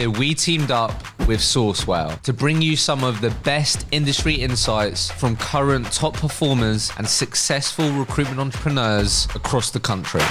year, we teamed up with Sourcewell to bring you some of the best industry insights from current top performers and successful recruitment entrepreneurs across the country.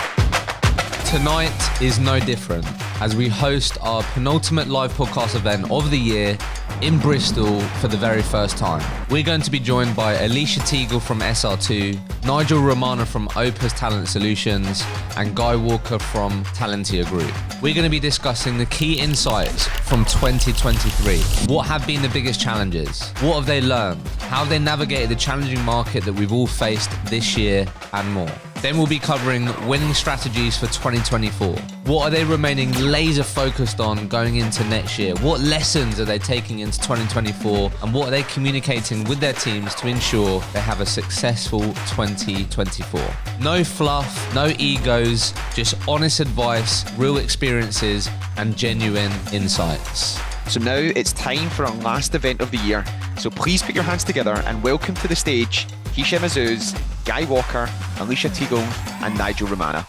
Tonight is no different as we host our penultimate live podcast event of the year in Bristol for the very first time. We're going to be joined by Alicia Teagle from SR2, Nigel Romana from Opus Talent Solutions, and Guy Walker from Talentia Group. We're going to be discussing the key insights from 2023. What have been the biggest challenges? What have they learned? How have they navigated the challenging market that we've all faced this year and more? Then we'll be covering winning strategies for 2024. What are they remaining laser focused on going into next year? What lessons are they taking into 2024? And what are they communicating with their teams to ensure they have a successful 2024? No fluff, no egos, just honest advice, real experiences, and genuine insights. So now it's time for our last event of the year. So please put your hands together and welcome to the stage Hisham Azuz, Guy Walker, Alicia Teagle, and Nigel Romana.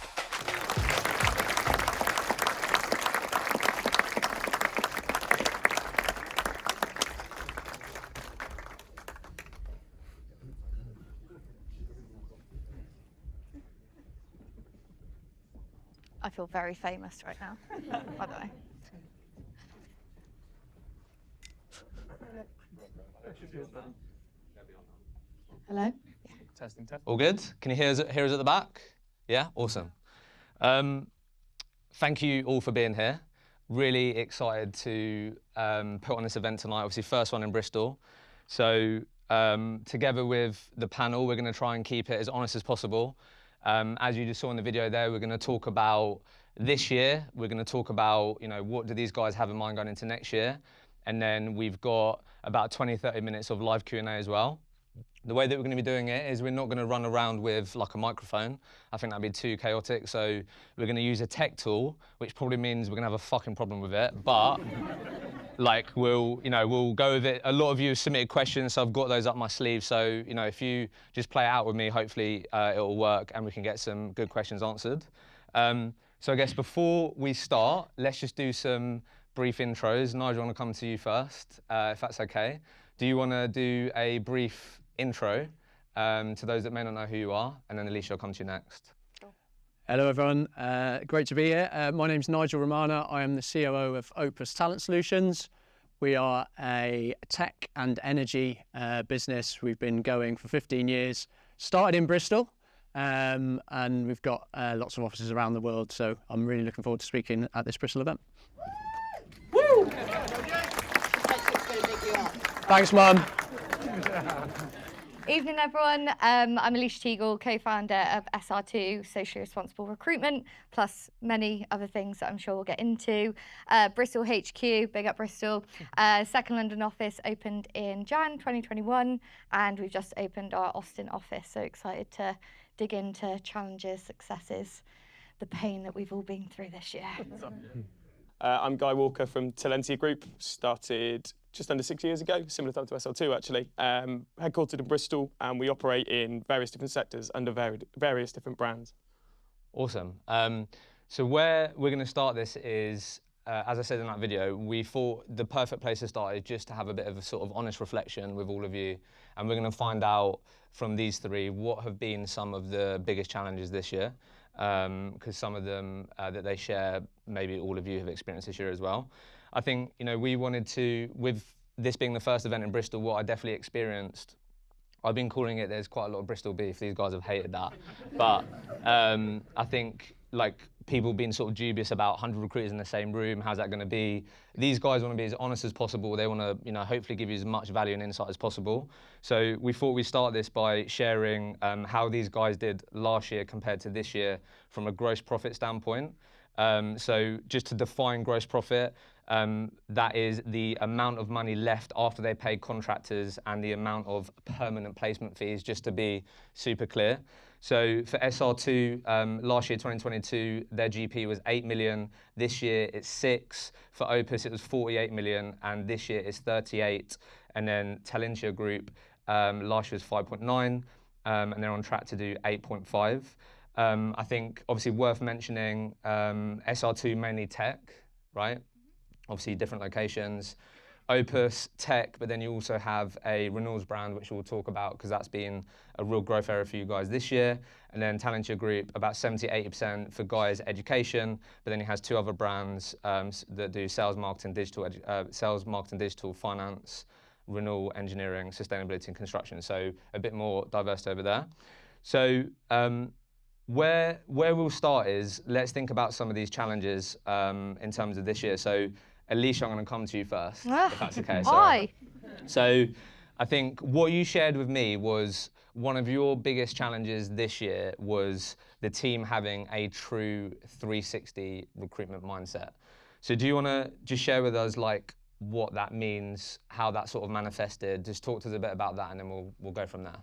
I feel very famous right now, by the way. Hello? Testing. All good? Can you hear us at the back? Yeah? Awesome. Thank you all for being here. Really excited to put on this event tonight. Obviously, first one in Bristol. So together with the panel, we're going to try and keep it as honest as possible. As you just saw in the video there, we're going to talk about this year. We're going to talk about, what do these guys have in mind going into next year? And then we've got about 20, 30 minutes of live Q&A as well. The way that we're going to be doing it is we're not going to run around with like a microphone. I think that'd be too chaotic. So we're going to use a tech tool, which probably means we're going to have a fucking problem with it. But we'll go with it. A lot of you have submitted questions, so I've got those up my sleeve. So, if you just play it out with me, hopefully it'll work and we can get some good questions answered. So I guess before we start, let's just do some brief intros. Nigel, I want to come to you first, if that's okay. Do you want to do a brief intro to those that may not know who you are, and then Alicia, I'll come to you next. Sure. Hello everyone, great to be here. My name's Nigel Romana. I am the COO of Opus Talent Solutions. We are a tech and energy business. We've been going for 15 years, started in Bristol, and we've got lots of offices around the world, so I'm really looking forward to speaking at this Bristol event. Woo! Thanks, Mum. Evening, everyone. I'm Alicia Teagle, co-founder of SR2, Socially Responsible Recruitment, plus many other things that I'm sure we'll get into. Bristol HQ, big up Bristol. Second London office opened in Jan 2021, and we've just opened our Austin office. So excited to dig into challenges, successes, the pain that we've all been through this year. I'm Guy Walker from Talentia Group. Started just under 6 years ago, similar time to SL2 actually. Headquartered in Bristol, and we operate in various different sectors under various different brands. Awesome. So where we're going to start this is, as I said in that video, we thought the perfect place to start is just to have a bit of a sort of honest reflection with all of you. And we're going to find out from these three what have been some of the biggest challenges this year. Because some of them that they share, maybe all of you have experienced this year as well. I think, we wanted to, with this being the first event in Bristol, what I definitely experienced, I've been calling it, there's quite a lot of Bristol beef. These guys have hated that. But I think, people being sort of dubious about 100 recruiters in the same room, how's that going to be? These guys want to be as honest as possible. They want to, hopefully give you as much value and insight as possible. So we thought we'd start this by sharing how these guys did last year compared to this year from a gross profit standpoint. So just to define gross profit, that is the amount of money left after they pay contractors and the amount of permanent placement fees, just to be super clear. So for SR2, last year, 2022, their GP was 8 million. This year, it's 6. For Opus, it was 48 million, and this year it's 38. And then Talentia Group, last year was 5.9, and they're on track to do 8.5. I think, obviously, worth mentioning, SR2 mainly tech, right? obviously different locations. Opus, tech, but then you also have a renewals brand, which we'll talk about because that's been a real growth area for you guys this year. And then Talentia Group, about 70-80% for Guy's education, but then he has two other brands that do sales, marketing, digital, finance, renewal, engineering, sustainability, and construction. So a bit more diverse over there. So where we'll start is, let's think about some of these challenges in terms of this year. So Alicia, I'm going to come to you first, if that's okay. Hi. So I think what you shared with me was one of your biggest challenges this year was the team having a true 360 recruitment mindset. So do you want to just share with us like what that means, how that sort of manifested? Just talk to us a bit about that and then we'll go from there.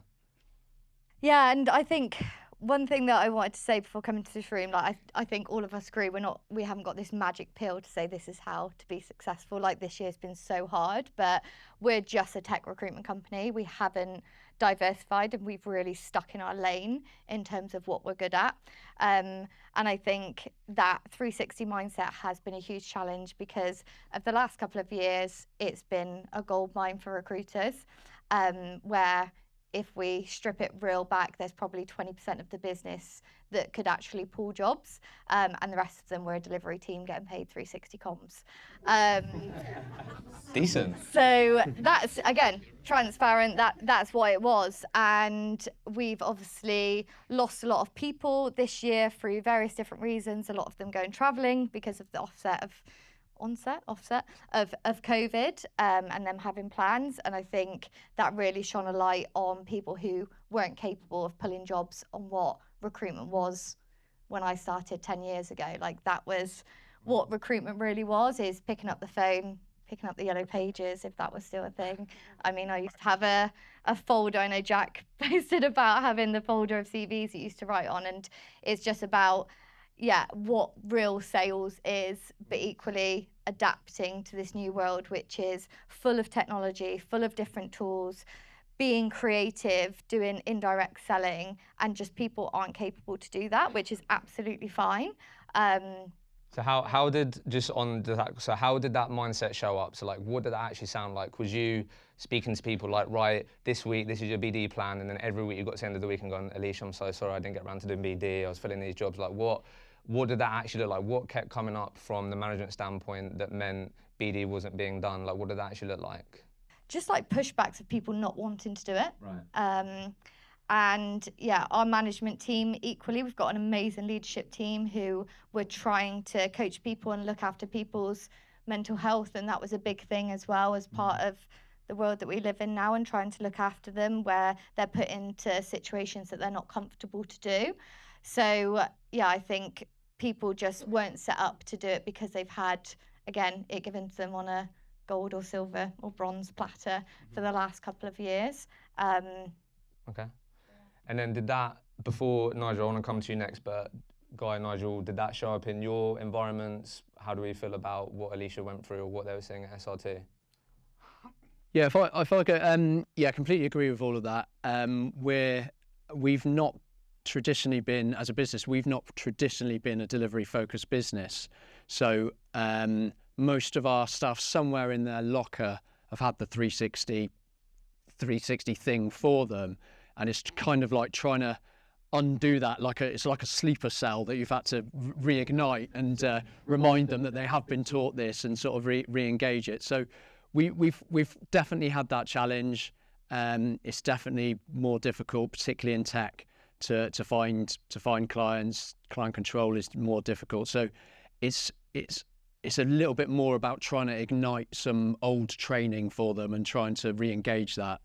Yeah, and I think one thing that I wanted to say before coming to this room, like I think all of us agree we haven't got this magic pill to say this is how to be successful. Like this year's been so hard, but we're just a tech recruitment company. We haven't diversified and we've really stuck in our lane in terms of what we're good at. And I think that 360 mindset has been a huge challenge because of the last couple of years, it's been a gold mine for recruiters, where if we strip it real back, there's probably 20% of the business that could actually pull jobs, and the rest of them were a delivery team getting paid 360 comms. Decent. So that's, again, transparent, that's what it was. And we've obviously lost a lot of people this year through various different reasons, a lot of them going travelling because of the offset of COVID, and them having plans. And I think that really shone a light on people who weren't capable of pulling jobs on what recruitment was when I started 10 years ago. Like that was what recruitment really was, is picking up the phone, picking up the yellow pages, if that was still a thing. I mean, I used to have a folder. I know Jack posted about having the folder of CVs he used to write on, and it's just about what real sales is, but equally adapting to this new world, which is full of technology, full of different tools, being creative, doing indirect selling, and just people aren't capable to do that, which is absolutely fine. So how did that mindset show up? So like, what did that actually sound like? Was you speaking to people like, right, this week, this is your BD plan, and then every week you got to the end of the week and going, Alicia, I'm so sorry I didn't get around to doing BD, I was filling these jobs. Like what did that actually look like? What kept coming up from the management standpoint that meant BD wasn't being done? Like what did that actually look like? Just like pushbacks of people not wanting to do it. Right. And our management team equally, we've got an amazing leadership team who were trying to coach people and look after people's mental health, and that was a big thing as well as part of the world that we live in now, and trying to look after them where they're put into situations that they're not comfortable to do. So I think people just weren't set up to do it because they've had, again, it given to them on a gold or silver or bronze platter for the last couple of years. Okay. And then did that, before Nigel, I want to come to you next, but Guy, Nigel, did that show up in your environments? How do we feel about what Alicia went through or what they were saying at SRT? Yeah, if I go, completely agree with all of that. We've not traditionally been, as a business, we've not traditionally been a delivery-focused business. So most of our staff somewhere in their locker have had the 360 thing for them. And it's kind of like trying to undo that, it's like a sleeper cell that you've had to reignite and remind them that they have been taught this and sort of re-engage it. So we've definitely had that challenge. It's definitely more difficult, particularly in tech, to find clients. Client control is more difficult. So it's a little bit more about trying to ignite some old training for them and trying to re-engage that.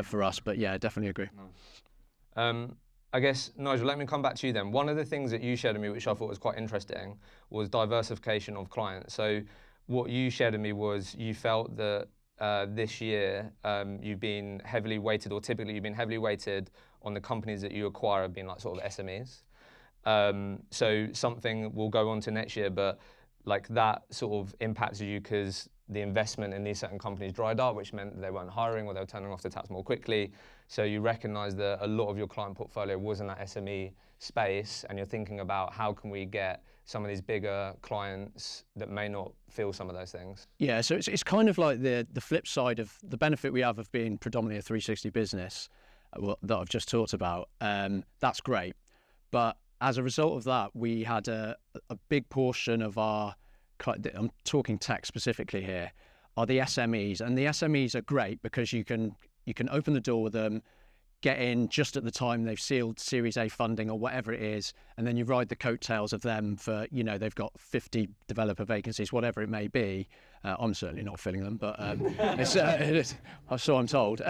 For us, but yeah, definitely agree. I guess, Nigel, let me come back to you then. One of the things that you shared with me, which I thought was quite interesting, was diversification of clients. So what you shared with me was you felt that this year you've been heavily weighted, or typically you've been heavily weighted on the companies that you acquire have been like sort of SMEs. So something we'll go on to next year, but like that sort of impacted you because the investment in these certain companies dried up, which meant that they weren't hiring or they were turning off the taps more quickly. So you recognize that a lot of your client portfolio was in that SME space, and you're thinking about how can we get some of these bigger clients that may not feel some of those things? Yeah, so it's kind of like the flip side of the benefit we have of being predominantly a 360 business that I've just talked about. That's great. But as a result of that, we had a big portion of our, I'm talking tech specifically here, are the SMEs. And the SMEs are great because you can open the door with them, get in just at the time they've sealed Series A funding or whatever it is, and then you ride the coattails of them for, they've got 50 developer vacancies, whatever it may be. I'm certainly not filling them, but so I'm told.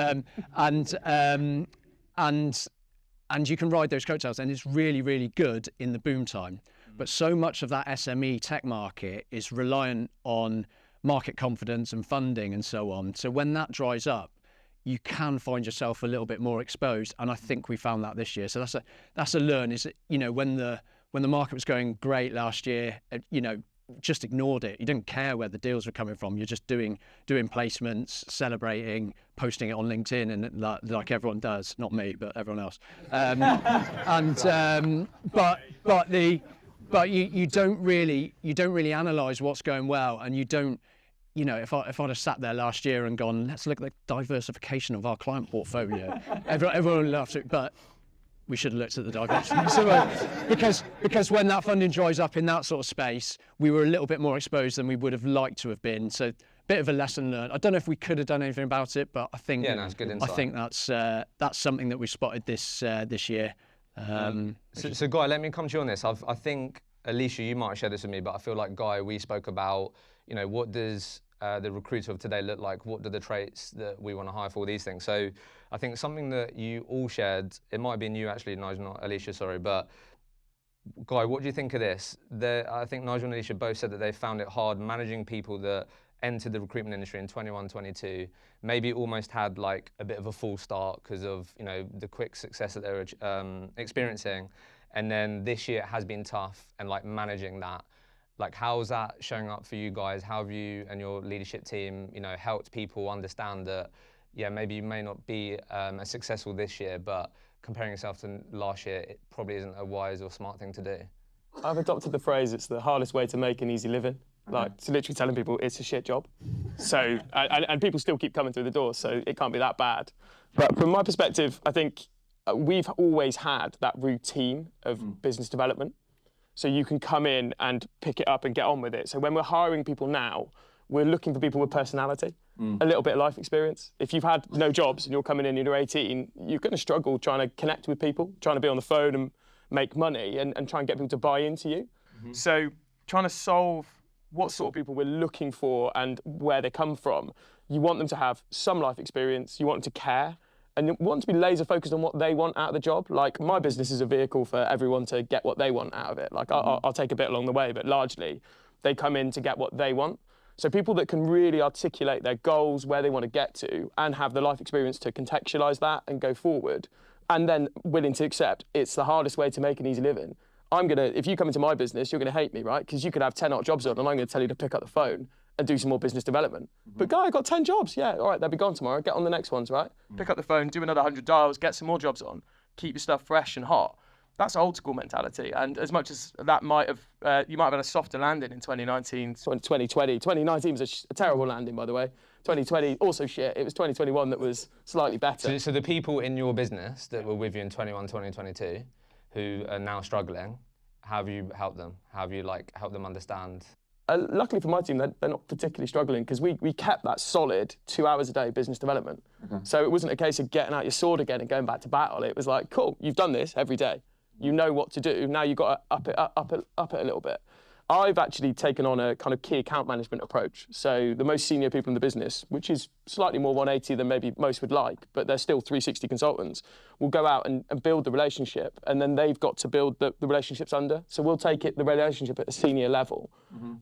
And you can ride those coattails, and it's really, really good in the boom time. But so much of that SME tech market is reliant on market confidence and funding and so on. So when that dries up, you can find yourself a little bit more exposed, and I think we found that this year. So that's a learn. Is when the market was going great last year, just ignored it. You didn't care where the deals were coming from. You're just doing placements, celebrating, posting it on LinkedIn, and like everyone does. Not me, but everyone else. But you don't really analyse what's going well, and you don't. If I'd have sat there last year and gone, let's look at the diversification of our client portfolio, everyone would laugh at it, but we should have looked at the diversification. because when that funding dries up in that sort of space, we were a little bit more exposed than we would have liked to have been. So, bit of a lesson learned. I don't know if we could have done anything about it, but I think it's good insight. I think that's something that we spotted this year. So Guy, let me come to you on this. I think, Alicia, you might have shared this with me, but I feel like, Guy, we spoke about, what does the recruiter of today look like? What are the traits that we want to hire for, these things? So I think something that you all shared, it might have been you actually, Nigel, not Alicia, sorry, but Guy, what do you think of this? I think Nigel and Alicia both said that they found it hard managing people that entered the recruitment industry in 21, 22, maybe almost had like a bit of a false start because of, the quick success that they were experiencing. And then this year it has been tough, and like managing that. Like, how's that showing up for you guys? How have you and your leadership team, helped people understand that, maybe you may not be as successful this year, but comparing yourself to last year, it probably isn't a wise or smart thing to do? I've adopted the phrase, it's the hardest way to make an easy living. Like, to literally telling people it's a shit job. So, and people still keep coming through the door, so it can't be that bad. But from my perspective, I think we've always had that routine of business development. So you can come in and pick it up and get on with it. So when we're hiring people now, we're looking for people with personality, a little bit of life experience. If you've had no jobs and you're coming in and you're 18, you're going to struggle trying to connect with people, trying to be on the phone and make money and try and get people to buy into you. So trying to solve what sort of people we're looking for and where they come from. You want them to have some life experience, you want them to care, and you want to be laser focused on what they want out of the job. Like, my business is a vehicle for everyone to get what they want out of it. Like, I'll take a bit along the way, but largely they come in to get what they want. So people that can really articulate their goals, where they want to get to, and have the life experience to contextualize that and go forward, and then willing to accept it's the hardest way to make an easy living. If you come into my business, you're going to hate me, right? Because you could have 10 odd jobs on, and I'm going to tell you to pick up the phone and do some more business development. But Guy, I got 10 jobs. Yeah, all right, they'll be gone tomorrow. Get on the next ones, right? Pick up the phone, do another 100 dials, get some more jobs on, keep your stuff fresh and hot. That's old school mentality. And as much as that might have, you might have had a softer landing in 2019, 2020. 2019 was a terrible landing, by the way. 2020, also shit. It was 2021 that was slightly better. So the people in your business that were with you in 21, 2022, who are now struggling, how have you helped them? How have you helped them understand? Luckily for my team, they're not particularly struggling because we kept that solid 2 hours a day business development. So it wasn't a case of getting out your sword again and going back to battle. It was like, cool, you've done this every day. You know what to do. Now you've got to up it a little bit. I've actually taken on a kind of key account management approach. So the most senior people in the business, which is slightly more 180 than maybe most would like, but they're still 360 consultants, will go out and build the relationship, and then they've got to build the relationships under. So we'll take the relationship at a senior level,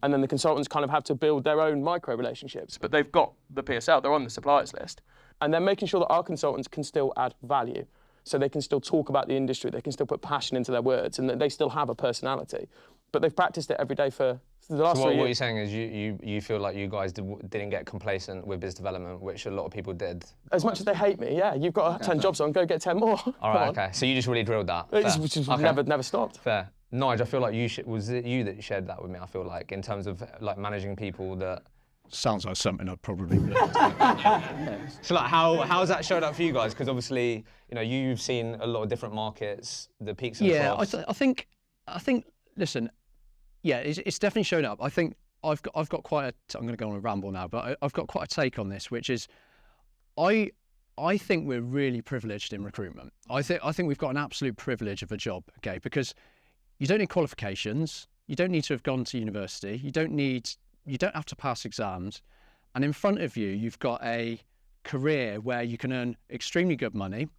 and then the consultants kind of have to build their own micro relationships, but they've got the PSL, they're on the suppliers list. And they're making sure that our consultants can still add value. So they can still talk about the industry, they can still put passion into their words, and that they still have a personality. But they've practiced it every day for the last 3 years. What you're saying is you feel like you guys didn't get complacent with business development, which a lot of people did. As much as they hate me, yeah, you've got 10 jobs on, go get 10 more. All right, okay. So you just really drilled that. It's just never stopped. Fair. Nigel, I feel like was it you that shared that with me? I feel like in terms of like managing people that. Sounds like something I'd probably do. So like how's that showed up for you guys? Because obviously, you know, you've seen a lot of different markets, the peaks and troughs. I think. Listen, yeah, it's definitely shown up. I think I've got quite a. I'm going to go on a ramble now, but I've got quite a take on this, which is, I think we're really privileged in recruitment. I think we've got an absolute privilege of a job, okay? Because you don't need qualifications, you don't need to have gone to university, you don't have to pass exams, and in front of you, you've got a career where you can earn extremely good money.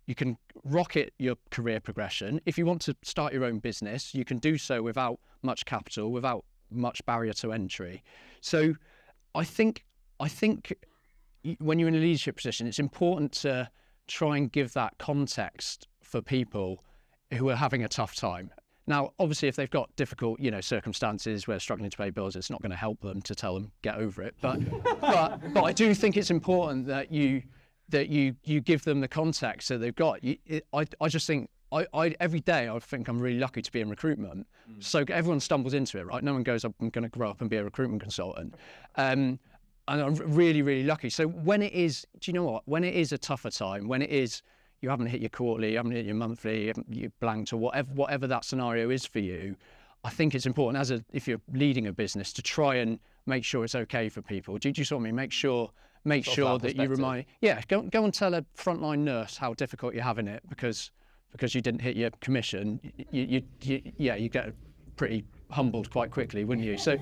You can rocket your career progression. If you want to start your own business, you can do so without much capital, without much barrier to entry. So I think when you're in a leadership position, it's important to try and give that context for people who are having a tough time. Now, obviously, if they've got difficult, circumstances where they're struggling to pay bills, it's not going to help them to tell them get over it. But I do think it's important that you give them the context that they've got. I just think every day I think I'm really lucky to be in recruitment. So everyone stumbles into it, right? No one goes, I'm going to grow up and be a recruitment consultant. And I'm really, really lucky. So when it is, do you know what? When it is a tougher time, when it is, you haven't hit your quarterly, you haven't hit your monthly, you blanked, or whatever that scenario is for you, I think it's important if you're leading a business to try and make sure it's okay for people. Do you sort of mean? Make sure that you remind, go and tell a frontline nurse how difficult you're having it because you didn't hit your commission. You get pretty humbled quite quickly, wouldn't you? So,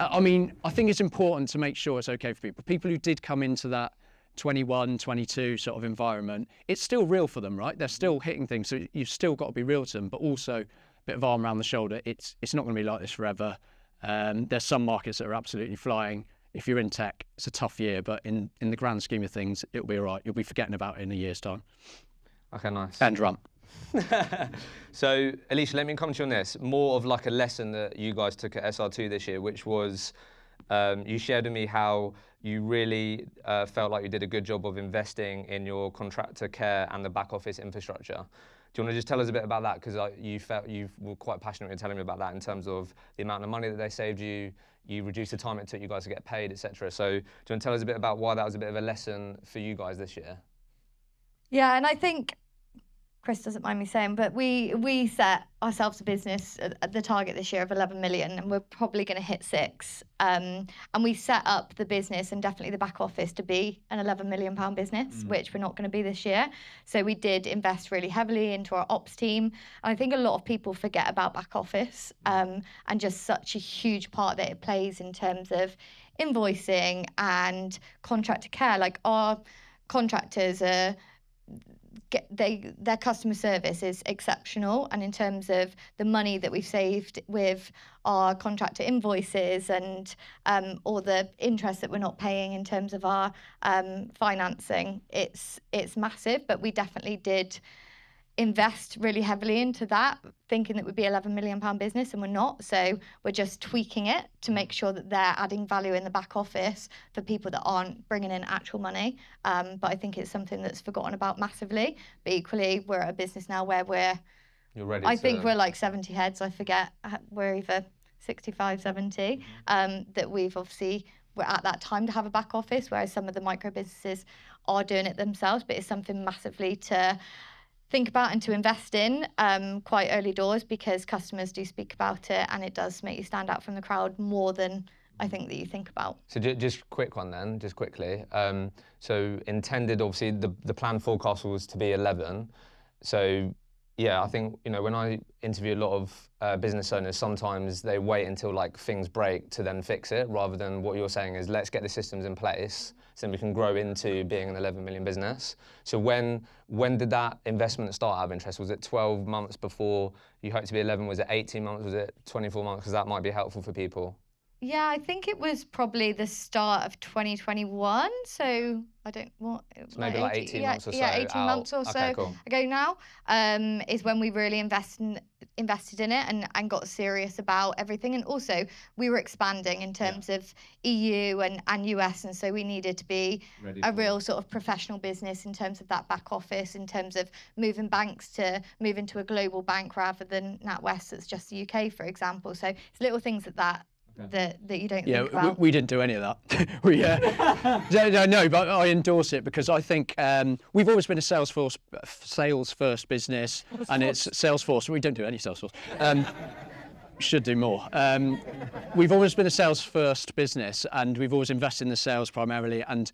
I mean, I think it's important to make sure it's okay for people. People who did come into that 21, 22 sort of environment, it's still real for them, right? They're still hitting things, so you've still got to be real to them, but also a bit of arm around the shoulder. It's not going to be like this forever. There's some markets that are absolutely flying. If you're in tech, it's a tough year, but in the grand scheme of things, it'll be all right. You'll be forgetting about it in a year's time. Okay, nice. And rump. So, Alicia, let me come to you on this. More of like a lesson that you guys took at SR2 this year, which was you shared with me how you really felt like you did a good job of investing in your contractor care and the back office infrastructure. Do you want to just tell us a bit about that? Because you were quite passionate in telling me about that in terms of the amount of money that they saved you, you reduced the time it took you guys to get paid, etc. So do you want to tell us a bit about why that was a bit of a lesson for you guys this year? Yeah, and I think Chris doesn't mind me saying, but we set ourselves a business at the target this year of 11 million, and we're probably going to hit 6. And we set up the business and definitely the back office to be an 11 million pound business, which we're not going to be this year. So we did invest really heavily into our ops team. And I think a lot of people forget about back office and just such a huge part that it plays in terms of invoicing and contractor care. Like our contractors are their customer service is exceptional, and in terms of the money that we've saved with our contractor invoices and all the interest that we're not paying in terms of our financing, it's massive. But we definitely did invest really heavily into that, thinking that we'd be £11 million business, and we're not. So we're just tweaking it to make sure that they're adding value in the back office for people that aren't bringing in actual money. But I think it's something that's forgotten about massively. But equally, we're at a business now where I think we're like 70 heads. I forget, we're either 65, 70. That we're at that time to have a back office, whereas some of the micro businesses are doing it themselves. But it's something massively to think about and to invest in quite early doors, because customers do speak about it, and it does make you stand out from the crowd more than I think that you think about. So just quick one then, just quickly. So intended, obviously, the planned forecast was to be 11. So yeah, I think, when I interview a lot of business owners, sometimes they wait until like things break to then fix it, rather than what you're saying is let's get the systems in place so then we can grow into being an 11 million business. So when did that investment start out of interest? Was it 12 months before you hoped to be 11? Was it 18 months? Was it 24 months? Because that might be helpful for people. Yeah, I think it was probably the start of 2021. So Maybe like 18 months or so. Yeah, 18 months or so Okay, cool. ago now, is when we really invested invested in it and got serious about everything. And also we were expanding in terms of EU and US, and so we needed to be a real sort of professional business in terms of that back office, in terms of moving banks to move into a global bank rather than NatWest that's just the UK, for example. So it's little things like that you don't think about. We didn't do any of that. No, but I endorse it because I think we've always been a sales first business, and it's Salesforce. We don't do any Salesforce. Should do more. We've always been a sales first business, and we've always invested in the sales primarily, and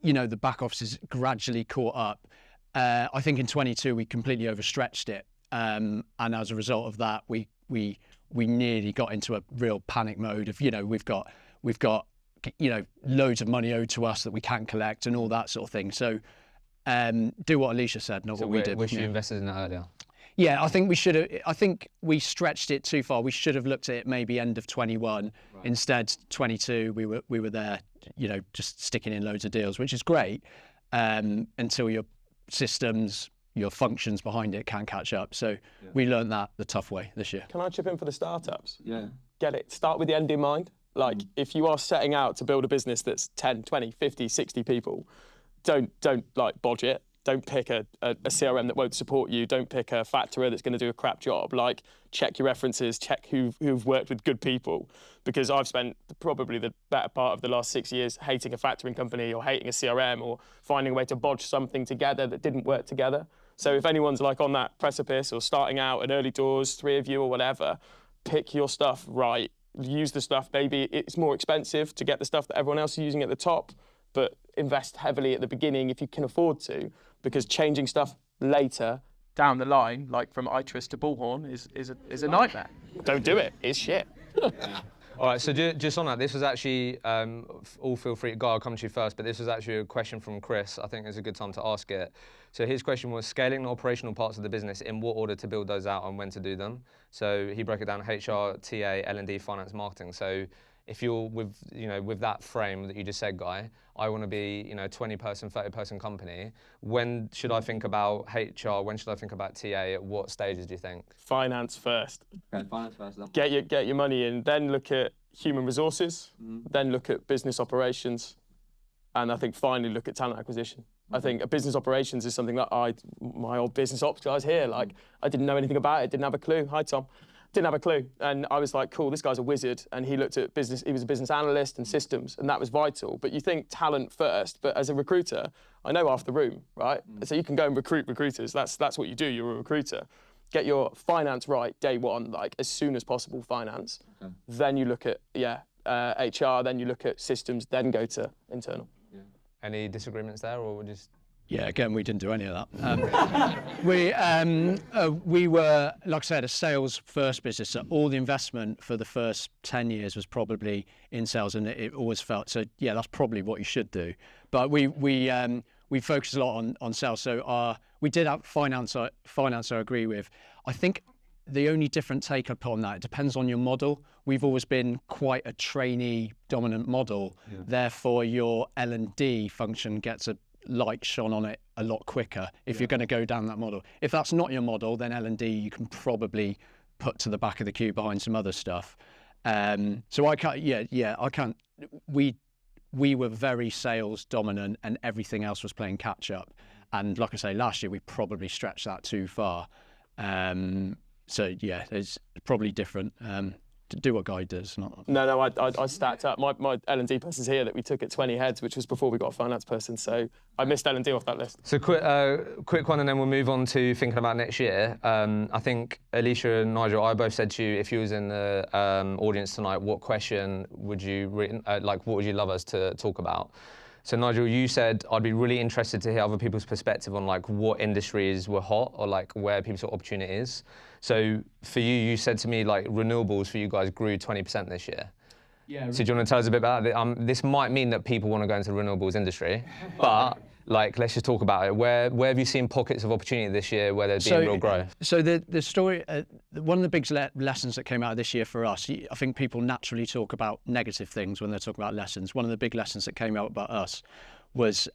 the back office has gradually caught up. I think in 22 we completely overstretched it, and as a result of that we nearly got into a real panic mode of we've got loads of money owed to us that we can't collect and all that sort of thing. So do what Alicia said, not what we did. Wish you invested in that earlier. Yeah, I think we should have. I think we stretched it too far. We should have looked at it maybe end of 21. Right. Instead, 22 we were there, just sticking in loads of deals, which is great, until your systems, your functions behind it can't catch up. So we learned that the tough way this year. Can I chip in for the startups? Yeah. Get it. Start with the end in mind. Like if you are setting out to build a business that's 10, 20, 50, 60 people, don't like bodge it. Don't pick a CRM that won't support you. Don't pick a factorer that's going to do a crap job. Like, check your references, check who've worked with good people. Because I've spent probably the better part of the last 6 years hating a factoring company or hating a CRM or finding a way to bodge something together that didn't work together. So if anyone's like on that precipice or starting out at early doors, 3 of you or whatever, pick your stuff right. Use the stuff. Maybe it's more expensive to get the stuff that everyone else is using at the top, but invest heavily at the beginning if you can afford to, because changing stuff later down the line, like from Itris to Bullhorn, is a nightmare. Don't do it. It's shit. All right, so just on that, this was actually, all feel free, Guy, I'll come to you first, but this was actually a question from Chris. I think it's a good time to ask it. So his question was scaling the operational parts of the business, in what order to build those out and when to do them. So he broke it down: HR, TA, L&D, finance, marketing. So if you're with that frame that you just said, Guy, I want to be 20-person, 30-person company. When should I think about HR? When should I think about TA? At what stages do you think? Finance first. Okay, finance first. Then. Get your money in. Then look at human resources. Then look at business operations, and I think finally look at talent acquisition. I think business operations is something that my old business ops guys here, like I didn't know anything about it. Didn't have a clue. Hi, Tom. Didn't have a clue. And I was like, cool, this guy's a wizard. And he looked at business, he was a business analyst and systems, and that was vital. But you think talent first, but as a recruiter, I know half the room, right? So you can go and recruit recruiters. That's what you do, you're a recruiter. Get your finance right day one, like as soon as possible, finance. Okay. Then you look at, HR, then you look at systems, then go to internal. Yeah. Any disagreements there, or just... Yeah, again, we didn't do any of that. We were, like I said, a sales-first business. So all the investment for the first 10 years was probably in sales, and it always felt so. Yeah, that's probably what you should do. But we focused a lot on sales. So we did have finance. Finance, I agree with. I think the only different take upon that, it depends on your model. We've always been quite a trainee dominant model. Yeah. Therefore, your L&D function gets a light shone on it a lot quicker if you're going to go down that model. If that's not your model, then L&D you can probably put to the back of the queue behind some other stuff. So I can't. We were very sales dominant, and everything else was playing catch up. And like I say, last year we probably stretched that too far. So yeah, it's probably different. To do what Guy does. No, I stacked up. My L&D person's here that we took at 20 heads, which was before we got a finance person. So I missed L&D off that list. So quick one, and then we'll move on to thinking about next year. I think Alicia and Nigel, I both said to you, if you was in the audience tonight, what question would you what would you love us to talk about? So Nigel, you said I'd be really interested to hear other people's perspective on what industries were hot or where people saw opportunities. So for you, you said to me renewables for you guys grew 20% this year. Yeah. So do you want to tell us a bit about it? This might mean that people want to go into the renewables industry, but let's just talk about it. Where have you seen pockets of opportunity this year where there's been real growth? So the story, one of the big lessons that came out of this year for us, I think people naturally talk about negative things when they're talking about lessons. One of the big lessons that came out about us was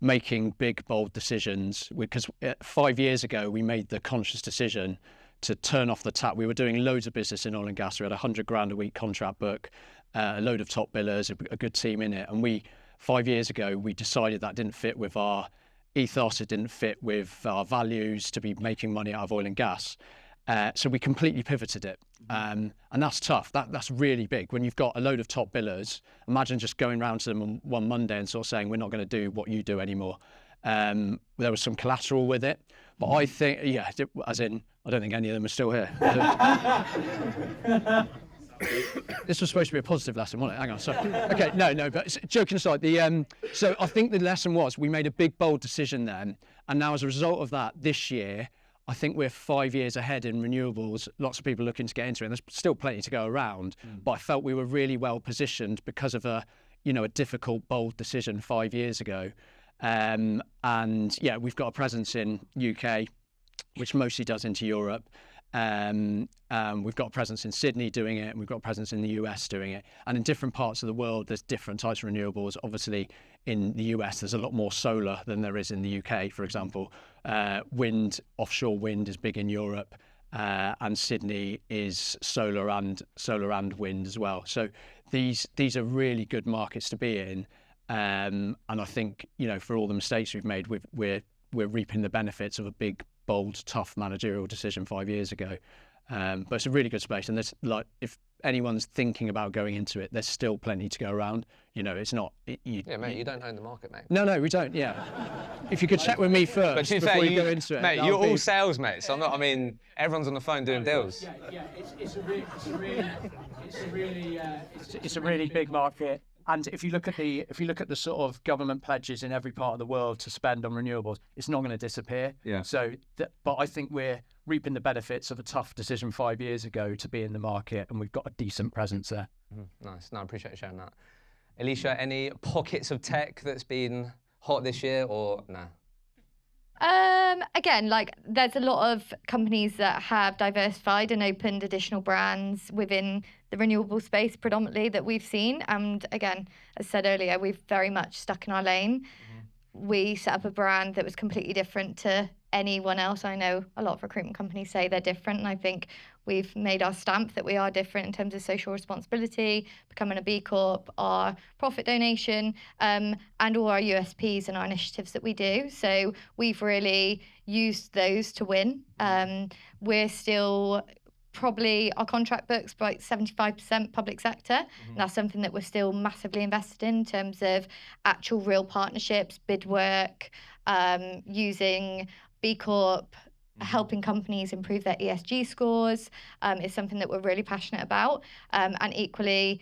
making big, bold decisions. Because 5 years ago, we made the conscious decision to turn off the tap. We were doing loads of business in oil and gas. We had a 100 grand a week contract book, a load of top billers, a good team in it. And 5 years ago, we decided that didn't fit with our ethos. It didn't fit with our values to be making money out of oil and gas. So we completely pivoted it. And that's tough. That's really big. When you've got a load of top billers, imagine just going round to them on one Monday and sort of saying, we're not going to do what you do anymore. There was some collateral with it. But I think, as in, I don't think any of them are still here. This was supposed to be a positive lesson, wasn't it? Hang on, sorry. Okay, no, but joking aside, so I think the lesson was we made a big, bold decision then. And now as a result of that, this year, I think we're 5 years ahead in renewables. Lots of people looking to get into it. And there's still plenty to go around. But I felt we were really well positioned because of a difficult, bold decision 5 years ago. And yeah, we've got a presence in UK, which mostly does into Europe. We've got a presence in Sydney doing it, and we've got a presence in the US doing it. And in different parts of the world, there's different types of renewables. Obviously, in the US, there's a lot more solar than there is in the UK, for example. Offshore wind is big in Europe, and Sydney is solar and wind as well. So these are really good markets to be in. And I think, for all the mistakes we've made, we're reaping the benefits of a big, bold, tough managerial decision 5 years ago. But it's a really good space. And there's if anyone's thinking about going into it, there's still plenty to go around. It's not. You don't own the market, mate. No, we don't. Yeah. If you could check with me first before you go into it. Mate, you're all sales, mate. So I'm not. I mean, everyone's on the phone doing deals. Yeah. It's a really big market. And if you look at the sort of government pledges in every part of the world to spend on renewables, it's not going to disappear. Yeah. So, but I think we're reaping the benefits of a tough decision 5 years ago to be in the market, and we've got a decent presence there. Nice. No, I appreciate you sharing that. Alicia, any pockets of tech that's been hot this year, or no? Again, there's a lot of companies that have diversified and opened additional brands within the renewable space predominantly that we've seen. And again, as I said earlier, we've very much stuck in our lane. We set up a brand that was completely different to anyone else. I know a lot of recruitment companies say they're different, and I think we've made our stamp that we are different in terms of social responsibility, becoming a B Corp, our profit donation, and all our USPs and our initiatives that we do. So we've really used those to win. We're still probably our contract books by 75% public sector. And that's something that we're still massively invested in terms of actual real partnerships, bid work, using B Corp, helping companies improve their ESG scores is something that we're really passionate about. And equally,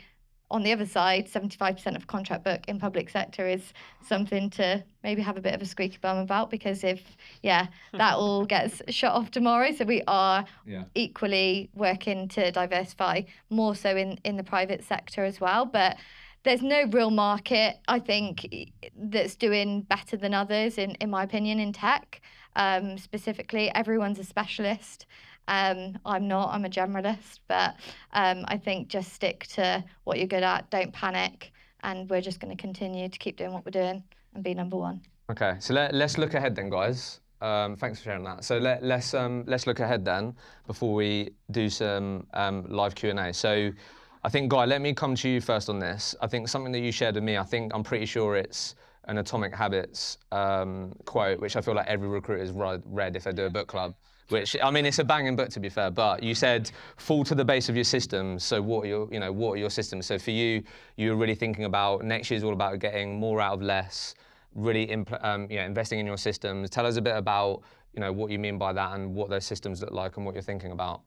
on the other side, 75% of contract book in public sector is something to maybe have a bit of a squeaky bum about, because that all gets shut off tomorrow. So we are equally working to diversify more so in the private sector as well. But there's no real market, I think, that's doing better than others, in my opinion, in tech. Specifically, everyone's a specialist. I'm not, I'm a generalist, but I think just stick to what you're good at, don't panic, and we're just going to continue to keep doing what we're doing and be number one. Okay, so let's look ahead then, guys. Thanks for sharing that. So let's look ahead then before we do some live Q&A. So I think, Guy, let me come to you first on this. I think something that you shared with me, I'm pretty sure it's an Atomic Habits quote, which I feel like every recruiter's read if they do a book club. Which, I mean, it's a banging book, to be fair, but you said fall to the base of your systems. So what are your systems? So for you, you're really thinking about next year's all about getting more out of less, really investing in your systems. Tell us a bit about what you mean by that and what those systems look like and what you're thinking about.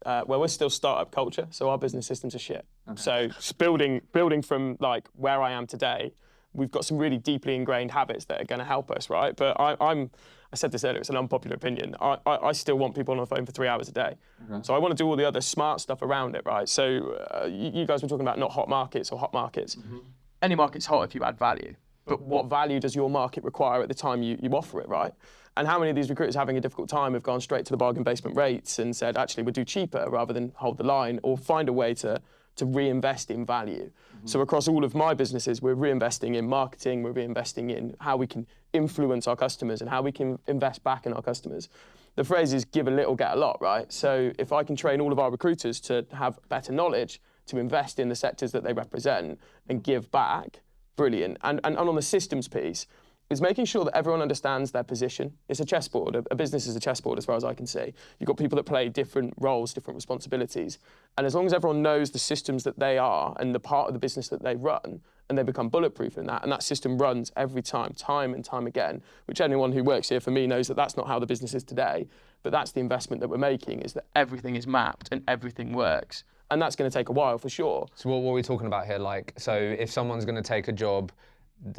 Well, we're still startup culture, so our business systems are shit. Okay. So just building from where I am today, we've got some really deeply ingrained habits that are going to help us, right? But I said this earlier, it's an unpopular opinion. I still want people on the phone for 3 hours a day. Okay. So I want to do all the other smart stuff around it, right? So you guys were talking about not hot markets or hot markets. Mm-hmm. Any market's hot if you add value. But what value does your market require at the time you offer it, right? And how many of these recruiters having a difficult time have gone straight to the bargain basement rates and said, actually, we'll do cheaper rather than hold the line, or find a way to reinvest in value. Mm-hmm. So across all of my businesses, we're reinvesting in marketing, we're reinvesting in how we can influence our customers and how we can invest back in our customers. the phrase is give a little, get a lot, right? So if I can train all of our recruiters to have better knowledge, to invest in the sectors that they represent and give back, brilliant. And on the systems piece, is making sure that everyone understands their position. It's a chessboard. A business is a chessboard as far as I can see. You've got people that play different roles, different responsibilities. And as long as everyone knows the systems that they are and the part of the business that they run, and they become bulletproof in that, and that system runs every time and time again, which anyone who works here for me knows that that's not how the business is today, but that's the investment that we're making, is that everything is mapped and everything works. And that's going to take a while for sure. So what are we talking about here? Like, so if someone's going to take a job,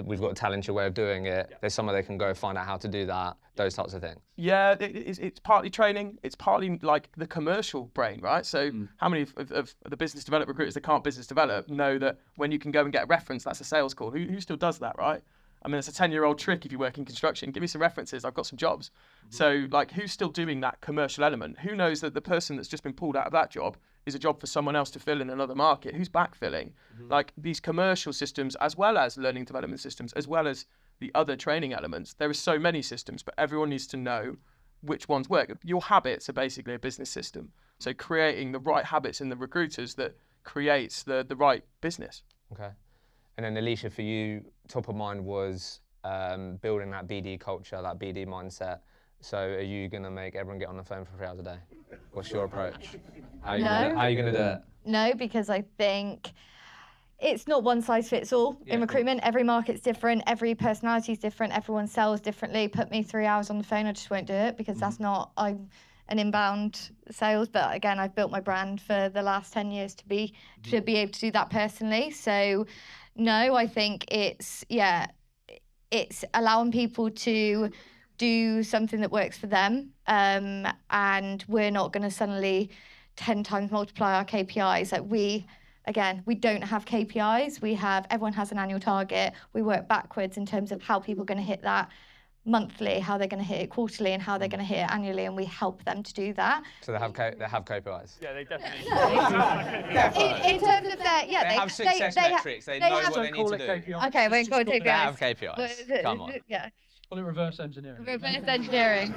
we've got a talented way of doing it, there's somewhere they can go find out how to do that, those types of things. Yeah, it's partly training, it's partly like the commercial brain, right? So how many of the business development recruiters that can't business develop know that when you can go and get a reference, that's a sales call? Who still does that, right? I mean, it's a 10-year-old trick if you work in construction. Give me some references, I've got some jobs. So like, who's still doing that commercial element? Who knows that the person that's just been pulled out of that job is a job for someone else to fill in another market? Who's backfilling? Like these commercial systems, as well as learning development systems, as well as the other training elements. There are so many systems, but everyone needs to know which ones work. Your habits are basically a business system. So creating the right habits in the recruiters that creates the right business. Okay. And then Alicia, for you, top of mind was building that BD culture, that BD mindset. So are you going to make everyone get on the phone for 3 hours a day? What's your approach? How are you going to do it? No, because I think it's not one size fits all in recruitment. Every market's different, every personality is different, everyone sells differently. Put me 3 hours on the phone, I just won't do it, because that's not, I'm an inbound sales, but again, I've built my brand for the last 10 years to be able to do that personally. So no, I think it's allowing people to do something that works for them, and we're not going to suddenly 10 times multiply our KPIs. Like we don't have KPIs. Everyone has an annual target. We work backwards in terms of how people are going to hit that monthly, how they're going to hit it quarterly, and how they're going to hit it annually, and we help them to do that. So they have KPIs? Yeah, they definitely in terms of their, they have success metrics. They know what they need to do. Okay, we're going to KPIs. They have KPIs. Come on. Yeah. Call it reverse engineering. Reverse engineering.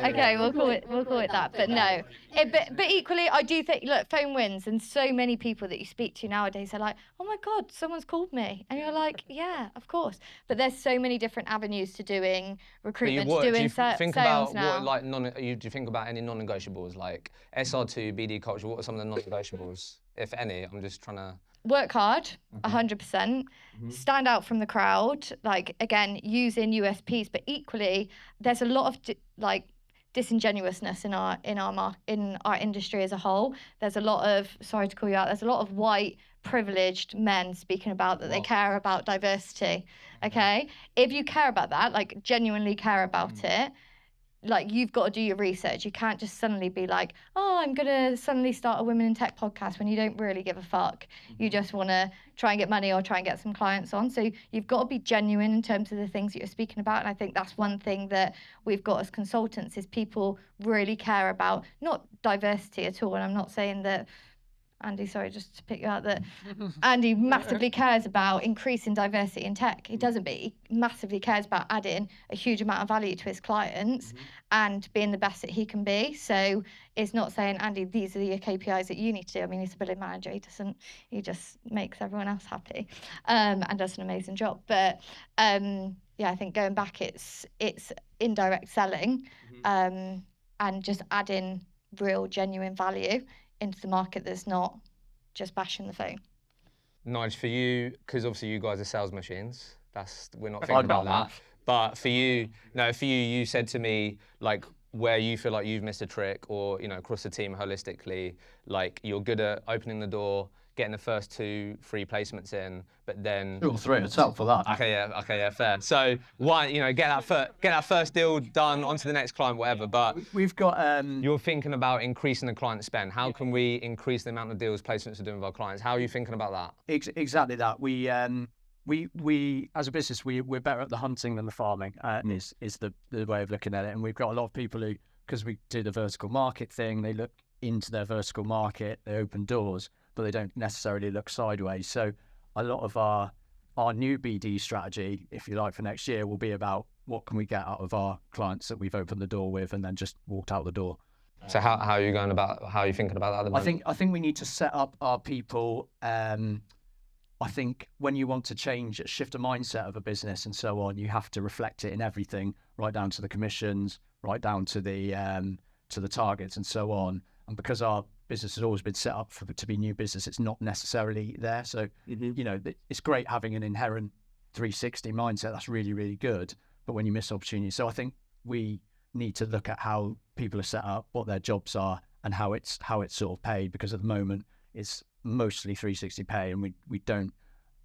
Okay, we'll call it that. But no, but equally, I do think, look, phone wins, and so many people that you speak to nowadays are like, oh my God, someone's called me, and you're like, yeah, of course. But there's so many different avenues to doing recruitment, to doing sales now. Do you think about any non-negotiables like SR2, BD culture? What are some of the non-negotiables, if any? I'm just trying to. Work hard, 100%. Stand out from the crowd. Like, again, using USPs, but equally, there's a lot of disingenuousness in our industry as a whole. There's a lot of, sorry to call you out, there's a lot of white privileged men speaking about that they care about diversity. Okay, if you care about that, like genuinely care about it, like you've got to do your research. You can't just suddenly be like, oh, I'm going to suddenly start a women in tech podcast when you don't really give a fuck. You just want to try and get money or try and get some clients on. So you've got to be genuine in terms of the things that you're speaking about. And I think that's one thing that we've got as consultants is people really care about, not diversity at all. And I'm not saying that Andy, sorry, just to pick you out, that Andy massively cares about increasing diversity in tech. He doesn't, but he massively cares about adding a huge amount of value to his clients and being the best that he can be. So it's not saying, Andy, these are the KPIs that you need to do. I mean, he's a billing manager. He just makes everyone else happy and does an amazing job. But yeah, I think going back, it's indirect selling and just adding real, genuine value into the market that's not just bashing the phone. Nige, for you, because obviously you guys are sales machines. We're not thinking about that. But for you, you said to me like where you feel like you've missed a trick, or across the team holistically, like you're good at opening the door, getting the first 2 free placements in, but then 2 or 3, it's helpful that. Okay, yeah, fair. So one, get that first deal done, onto the next client, whatever. But we've got. You're thinking about increasing the client spend. How can we increase the amount of deals placements we're doing with our clients? How are you thinking about that? Exactly that. We as a business, we're better at the hunting than the farming. Is the way of looking at it. And we've got a lot of people who, because we do the vertical market thing, they look into their vertical market, they open doors, but they don't necessarily look sideways. So a lot of our new BD strategy, if you like, for next year will be about what can we get out of our clients that we've opened the door with and then just walked out the door. So how are you going about, how are you thinking about that at the moment? I think we need to set up our people. I think when you want to shift a mindset of a business and so on, you have to reflect it in everything, right down to the commissions, right down to the targets and so on. And because our business has always been set up to be new business, it's not necessarily there. So, you know, it's great having an inherent 360 mindset. That's really, really good. But when you miss opportunities, so I think we need to look at how people are set up, what their jobs are, and how it's sort of paid. Because at the moment, it's mostly 360 pay, and we don't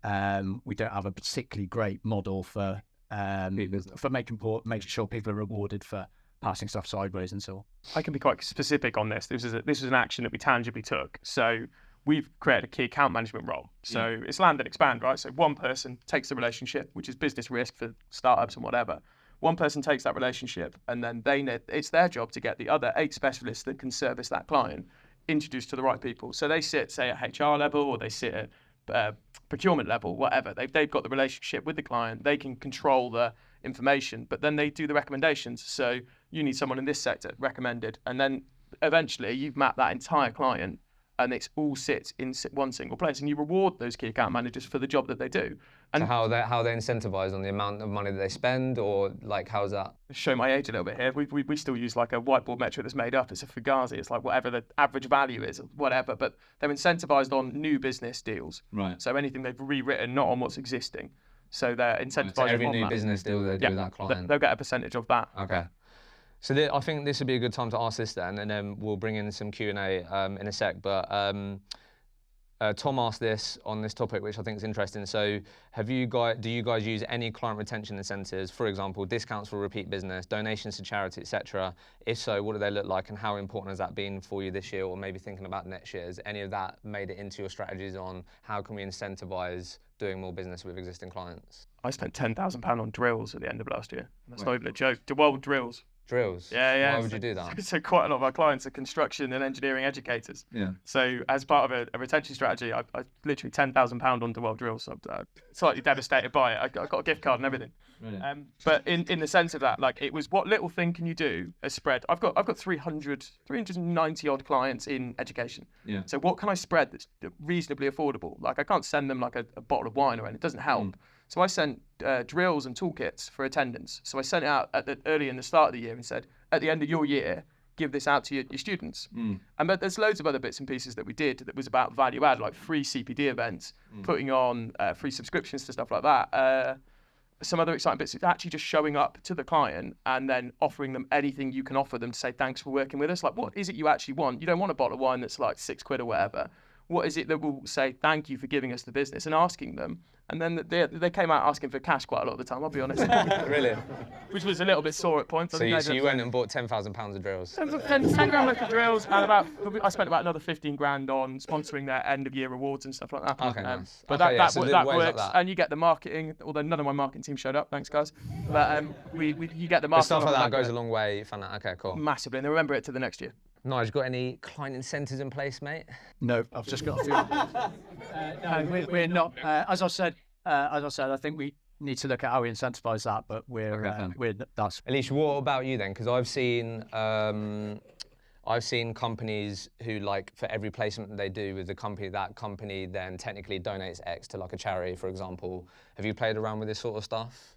have a particularly great model for making sure people are rewarded for passing stuff sideways and so on. I can be quite specific on this. This was an action that we tangibly took. So we've created a key account management role. So it's land and expand, right? So one person takes the relationship, which is business risk for startups and whatever. One person takes that relationship, and then it's their job to get the other 8 specialists that can service that client introduced to the right people. So they sit, say, at HR level, or they sit at procurement level, whatever. They've got the relationship with the client. They can control the information, but then they do the recommendations. So you need someone in this sector recommended, and then eventually you've mapped that entire client, and it all sits in one single place, and you reward those key account managers for the job that they do. And so how are they incentivized on the amount of money that they spend, or like how's that? Show my age a little bit here. We still use like a whiteboard metric that's made up. It's a Fugazi. It's like whatever the average value is, whatever. But they're incentivized on new business deals. Right. So anything they've rewritten, not on what's existing. So they're incentivized So every on new that. business deal they do with that client. They'll get a percentage of that. Okay. So I think this would be a good time to ask this then, and then we'll bring in some Q&A in a sec. But Tom asked this on this topic, which I think is interesting. So do you guys use any client retention incentives, for example, discounts for repeat business, donations to charity, etc.? If so, what do they look like, and how important has that been for you this year, or maybe thinking about next year? Has any of that made it into your strategies on how can we incentivize doing more business with existing clients? I spent £10,000 on drills at the end of last year. That's not even a joke. Well, drills. Drills? Yeah. Why would you do that? So quite a lot of our clients are construction and engineering educators. Yeah. So as part of a retention strategy, I literally £10,000 onto well drills. So I'm slightly devastated by it. I got a gift card and everything. Really? But in the sense of that, like, it was what little thing can you do a spread. I've got 390 odd clients in education. Yeah. So what can I spread that's reasonably affordable? Like, I can't send them like a bottle of wine or anything. It doesn't help. So I sent drills and toolkits for attendance. So I sent it out early in the start of the year and said, at the end of your year, give this out to your students. But there's loads of other bits and pieces that we did that was about value add, like free CPD events, putting on free subscriptions to stuff like that. Some other exciting bits is actually just showing up to the client and then offering them anything you can offer them to say thanks for working with us. Like, what is it you actually want? You don't want a bottle of wine that's like £6 or whatever. What is it that will say thank you for giving us the business, and asking them? And then they came out asking for cash quite a lot of the time, I'll be honest. Really? Which was a little bit sore at points. So you went and bought £10,000 of drills? 10 grand worth of drills, and I spent about another 15 grand on sponsoring their end of year awards and stuff like that. Okay, nice. But Okay, that so works, like that. and you get the marketing, although none of my marketing team showed up, thanks guys. But you get the But marketing. stuff like that goes bit a long way. Okay, cool. massively, and they remember it to the next year. Nigel, got any client incentives in place, mate? No, I've just got a few. No, we're not. As I said, I think we need to look at how we incentivise that, but that's. Alicia, what about you then? Because I've seen companies who, like, for every placement they do with the company, that company then technically donates X to like a charity, for example. Have you played around with this sort of stuff?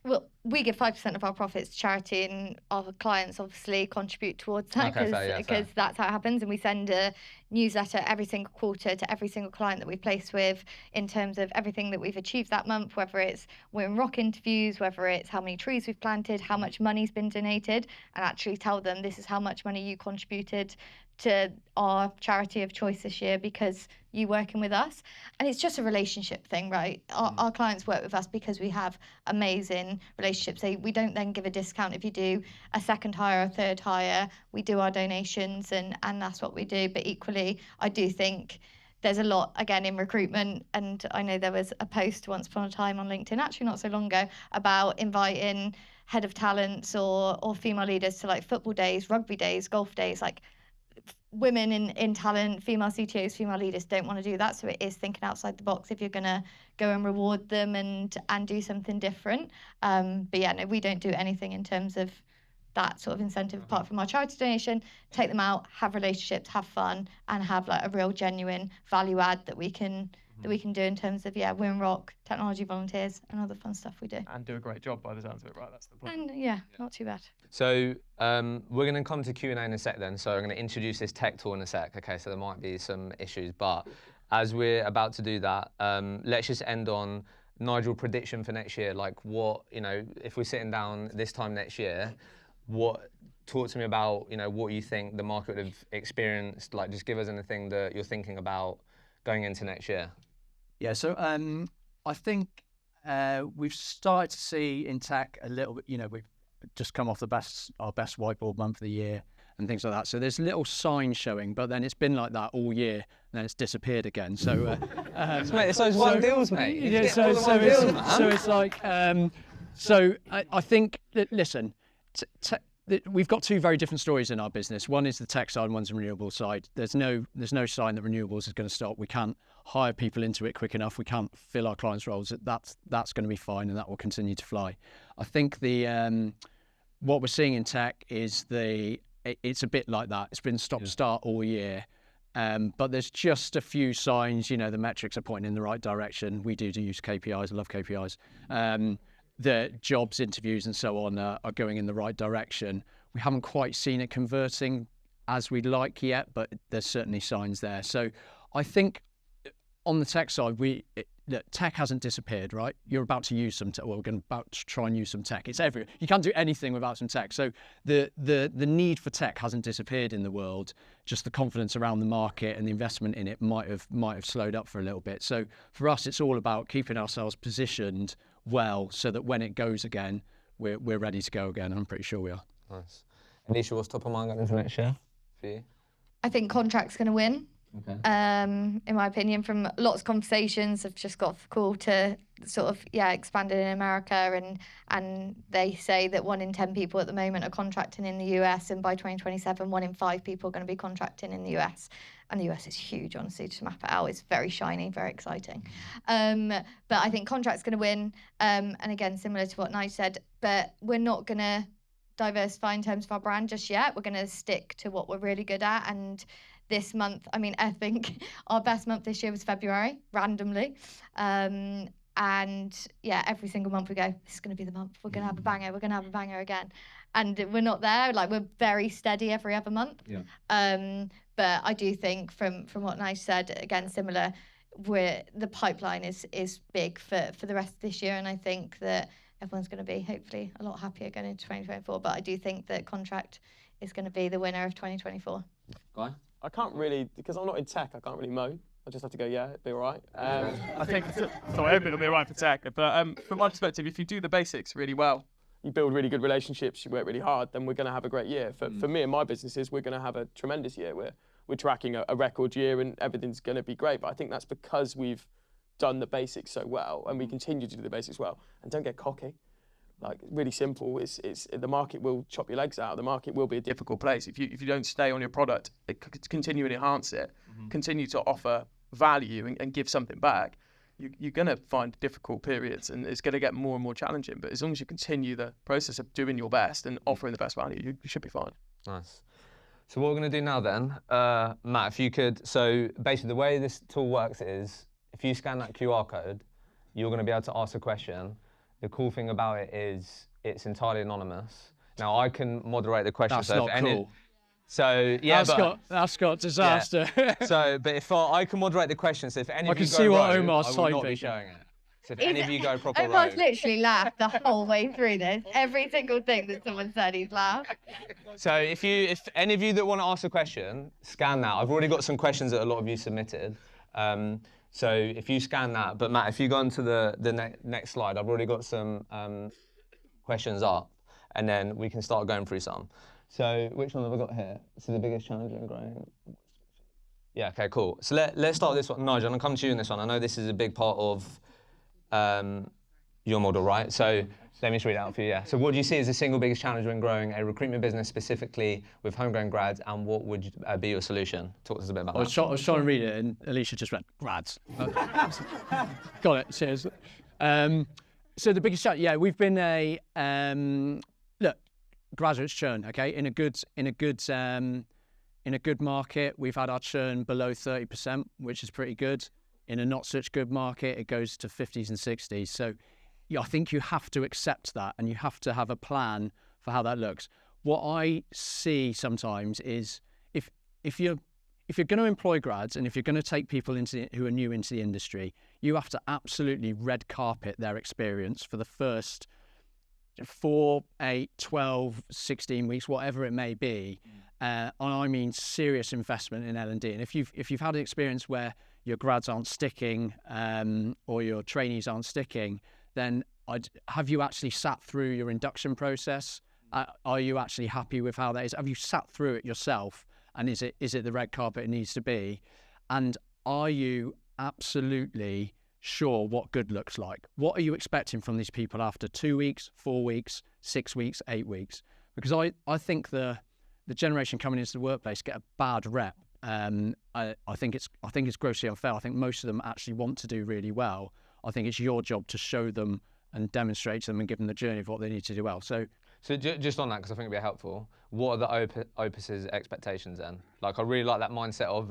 Well, we give 5% of our profits to charity, and our clients obviously contribute towards that because that's how it happens. And we send a newsletter every single quarter to every single client that we've placed with in terms of everything that we've achieved that month, whether it's we're in rock interviews, whether it's how many trees we've planted, how much money's been donated, and actually tell them this is how much money you contributed to our charity of choice this year because you working with us. And it's just a relationship thing, right? Our clients work with us because we have amazing relationships. So we don't then give a discount if you do a second hire or third hire. We do our donations and that's what we do. But equally, I do think there's a lot, again, in recruitment. And I know there was a post once upon a time on LinkedIn, actually not so long ago, about inviting head of talents or female leaders to like football days, rugby days, golf days. Like, women in talent, female CTOs, female leaders don't want to do that. So it is thinking outside the box if you're going to go and reward them and do something different. But yeah, no, we don't do anything in terms of that sort of incentive apart from our charity donation. Take them out, have relationships, have fun, and have like a real genuine value add that we can do in terms of Women Rock, technology volunteers, and all the fun stuff we do. And do a great job by the sounds of it, right? That's the point. And not too bad. So we're going to come to Q&A in a sec then. So I'm going to introduce this tech tool in a sec. Okay, so there might be some issues, but as we're about to do that, let's just end on Nigel, prediction for next year. Like what, if we're sitting down this time next year, talk to me about, what you think the market would have experienced. Like just give us anything that you're thinking about going into next year. Yeah, so I think we've started to see in tech a little bit, we've just come off our best whiteboard month of the year and things like that. So there's little signs showing, but then it's been like that all year, and then it's disappeared again. So mate, it's those one deals, mate. Yeah, so it's like, so I think that, listen, we've got two very different stories in our business. One is the tech side, and one's the renewable side. There's no sign that renewables is going to stop. We can't hire people into it quick enough. We can't fill our clients' roles. That's going to be fine, and that will continue to fly. I think what we're seeing in tech is it's a bit like that. It's been stop-start all year. But there's just a few signs, the metrics are pointing in the right direction. We do use KPIs. I love KPIs. The jobs interviews and so on are going in the right direction. We haven't quite seen it converting as we'd like yet, but there's certainly signs there. So I think on the tech side, tech hasn't disappeared, right? You're about to use some tech. Well, we're about to try and use some tech. It's everywhere. You can't do anything without some tech. So the need for tech hasn't disappeared in the world. Just the confidence around the market and the investment in it might have slowed up for a little bit. So for us, it's all about keeping ourselves positioned well, so that when it goes again, we're ready to go again. I'm pretty sure we are. Nice. Anisha, what's top of mind going into next year for you? I think contract's going to win. Okay. In my opinion, from lots of conversations, I've just got off the call to sort of expanded in America, and they say that 1 in 10 people at the moment are contracting in the US, and by 2027, 1 in 5 people are going to be contracting in the US. And the US is huge, honestly, to map it out. It's very shiny, very exciting. But I think contract's going to win. And again, similar to what Nigel said, but we're not going to diversify in terms of our brand just yet. We're going to stick to what we're really good at. And this month, I think our best month this year was February, randomly. And every single month we go, this is going to be the month. We're going to have a banger. We're going to have a banger again. And we're not there. Like, we're very steady every other month. Yeah. But I do think from what Nigel said, again, similar, the pipeline is big for the rest of this year. And I think that everyone's going to be hopefully a lot happier going into 2024. But I do think that contract is going to be the winner of 2024. Guy? I can't really, because I'm not in tech, I can't really moan. I just have to go, it'll be all right. I think, so I hope it'll be all right for tech. But from my perspective, if you do the basics really well, you build really good relationships, you work really hard, then we're going to have a great year. For me and my businesses, we're going to have a tremendous year. We're tracking a record year and everything's going to be great. But I think that's because we've done the basics so well, and we continue to do the basics well. And don't get cocky. Like, really simple. It's the market will chop your legs out. The market will be a difficult place if you don't stay on your product, continue and enhance it, continue to offer value and give something back. You're going to find difficult periods, and it's going to get more and more challenging. But as long as you continue the process of doing your best and offering the best value, you should be fine. Nice. So what we're going to do now then, Matt, if you could, so basically the way this tool works is, if you scan that QR code, you're going to be able to ask a question. The cool thing about it is it's entirely anonymous. Now I can moderate the question. That's so not cool. So yeah, that's got disaster. Yeah. So, but if I can moderate the question, so if any of you can see go what rogue, Omar's I will not typing. be showing it. So if any of you go proper Omar's rogue, literally laughed the whole way through this. Every single thing that someone said, he's laughed. So if any of you that want to ask a question, scan that. I've already got some questions that a lot of you submitted. So if you scan that, but Matt, if you go on to the next slide, I've already got some questions up, and then we can start going through some. So which one have I got here? So the biggest challenge in growing. Yeah, okay, cool. So let's start this one. Nigel, I'll come to you in this one. I know this is a big part of your model, right? So Let me just read it out for you, yeah. So what do you see as the single biggest challenge when growing a recruitment business, specifically with homegrown grads, and what would be your solution? Talk to us a bit about that. I was trying to read it, and Alicia just went, grads. Got it, cheers. So the biggest challenge, yeah, we've been look, graduates churn, okay? In a good market, we've had our churn below 30%, which is pretty good. In a not such good market, it goes to 50s and 60s. So yeah, I think you have to accept that, and you have to have a plan for how that looks. What I see sometimes is if you're going to employ grads, and if you're going to take people who are new into the industry, you have to absolutely red carpet their experience for the first 4, 8, 12, 16 weeks, whatever it may be. And I mean serious investment in L&D. And if you've had an experience where your grads aren't sticking, or your trainees aren't sticking, then have you actually sat through your induction process? Are you actually happy with how that is? Have you sat through it yourself? And is it the red carpet it needs to be? And are you absolutely sure what good looks like? What are you expecting from these people after 2 weeks, 4 weeks, 6 weeks, 8 weeks? Because I think the generation coming into the workplace get a bad rep. I think it's grossly unfair. I think most of them actually want to do really well. I think it's your job to show them and demonstrate to them and give them the journey of what they need to do well. So just on that, because I think it'd be helpful, what are the Opus's expectations then? Like, I really like that mindset of...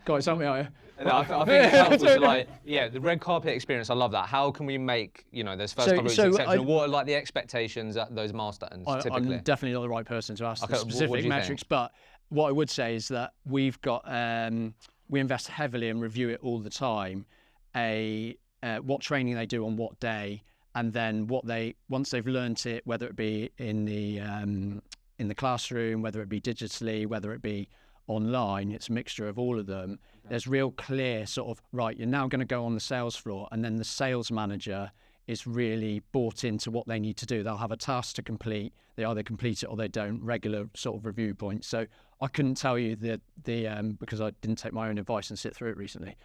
Guys, help me out here. No, I think it's helpful to, like, yeah, the red carpet experience, I love that. How can we make, those first couple of weeks exceptional? What are, like, the expectations at those milestones, typically? I'm definitely not the right person to ask the what specific do you metrics, think? but what I would say is that we've got... we invest heavily and review it all the time, what training they do on what day, and then once they've learnt it, whether it be in the classroom, whether it be digitally, whether it be online, it's a mixture of all of them. Okay. There's real clear sort of, right, you're now going to go on the sales floor, and then the sales manager is really bought into what they need to do. They'll have a task to complete. They either complete it or they don't, regular sort of review points. So I couldn't tell you because I didn't take my own advice and sit through it recently.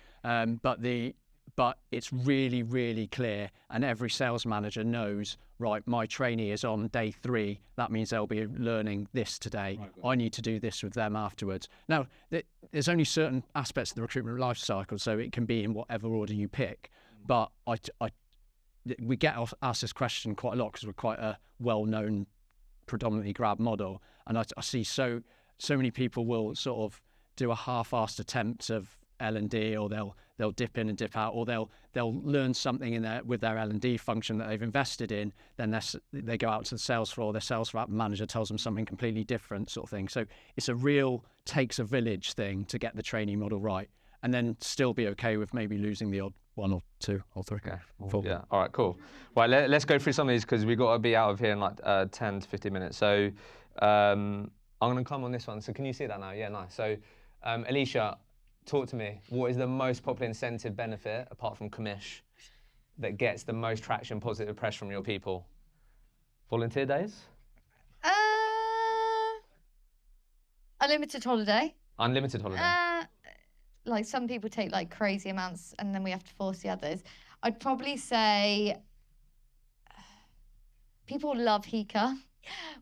But it's really, really clear, and every sales manager knows, right, my trainee is on day 3. That means they'll be learning this today. Right. I need to do this with them afterwards. Now, there's only certain aspects of the recruitment life cycle, so it can be in whatever order you pick. But we get asked this question quite a lot because we're quite a well-known, predominantly grad model, and I see so many people will sort of do a half-assed attempt of L&D, or they'll dip in and dip out, or they'll learn something with their L&D function that they've invested in. Then they go out to the sales floor. Their sales manager tells them something completely different, sort of thing. So it's a real takes a village thing to get the trainee model right, and then still be okay with maybe losing the odd 1 or 2 or 3. Okay. 4. Yeah. All right. Cool. Right. Let's go through some of these because we've got to be out of here in like 10 to 15 minutes. So I'm going to come on this one. So can you see that now? Yeah. Nice. So Alicia, talk to me. What is the most popular incentive benefit, apart from commish, that gets the most traction, positive press from your people? Volunteer days? Unlimited holiday. Unlimited holiday. Like some people take like crazy amounts, and then we have to force the others. I'd probably say people love Hika.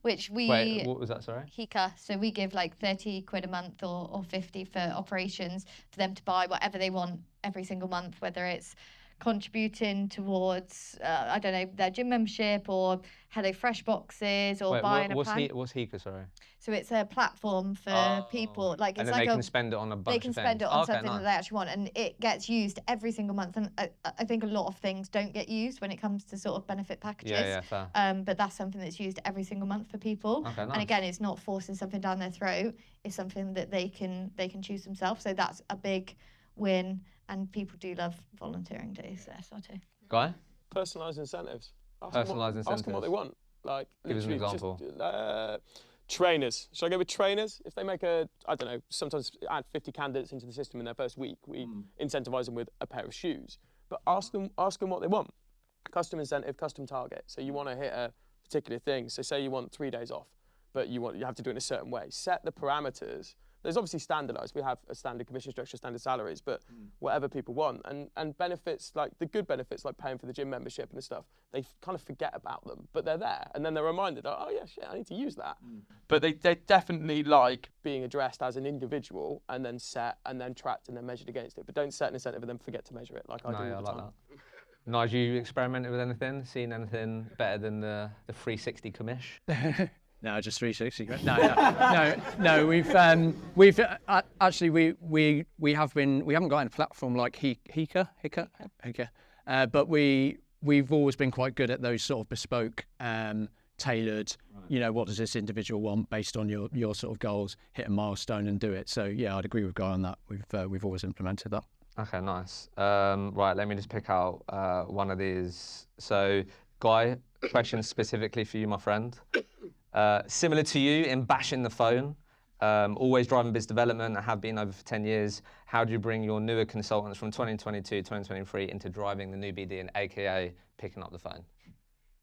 Which Wait, what was that, sorry? Hika. So we give like 30 quid a month or 50 for operations for them to buy whatever they want every single month, whether it's contributing towards, I don't know, their gym membership or HelloFresh boxes or buying a plan. What's Hika, sorry? So it's a platform for people. Like it's and then like they can spend it on a bunch of They can things. spend it on Okay, something that they actually want, and it gets used every single month. And I think a lot of things don't get used when it comes to sort of benefit packages. Yeah, fair. But that's something that's used every single month for people. Okay, nice. And again, it's not forcing something down their throat. It's something that they can choose themselves. So that's a big win. And people do love volunteering days at SR2. Guy? Personalised incentives. Personalised incentives. Ask them what they want. Like, give us an example. Trainers. Should I go with trainers? If they make sometimes add 50 candidates into the system in their first week, we incentivise them with a pair of shoes. But ask them what they want. Custom incentive, custom target. So you want to hit a particular thing. So say you want 3 days off, but you have to do it in a certain way. Set the parameters there's obviously standardised. We have a standard commission structure, standard salaries, but whatever people want. And benefits, like the good benefits, like paying for the gym membership and stuff, they kind of forget about them, but they're there. And then they're reminded, oh yeah, shit, I need to use that. But they definitely like being addressed as an individual and then set and then tracked and then measured against it. But don't set an incentive and then forget to measure it like I do all the time. That. Nigel, you experimented with anything? Seen anything better than the 360 commish? No, just 360. No. We've actually we haven't got a platform like Hika, but we've always been quite good at those sort of bespoke, tailored. Right. You know, what does this individual want based on your sort of goals? Hit a milestone and do it. So yeah, I'd agree with Guy on that. We've always implemented that. Okay, nice. Right, let me just pick out one of these. So, Guy, question specifically for you, my friend. Similar to you in bashing the phone, always driving business development and have been over for 10 years. How do you bring your newer consultants from 2022, 2023 into driving the new BD and AKA picking up the phone?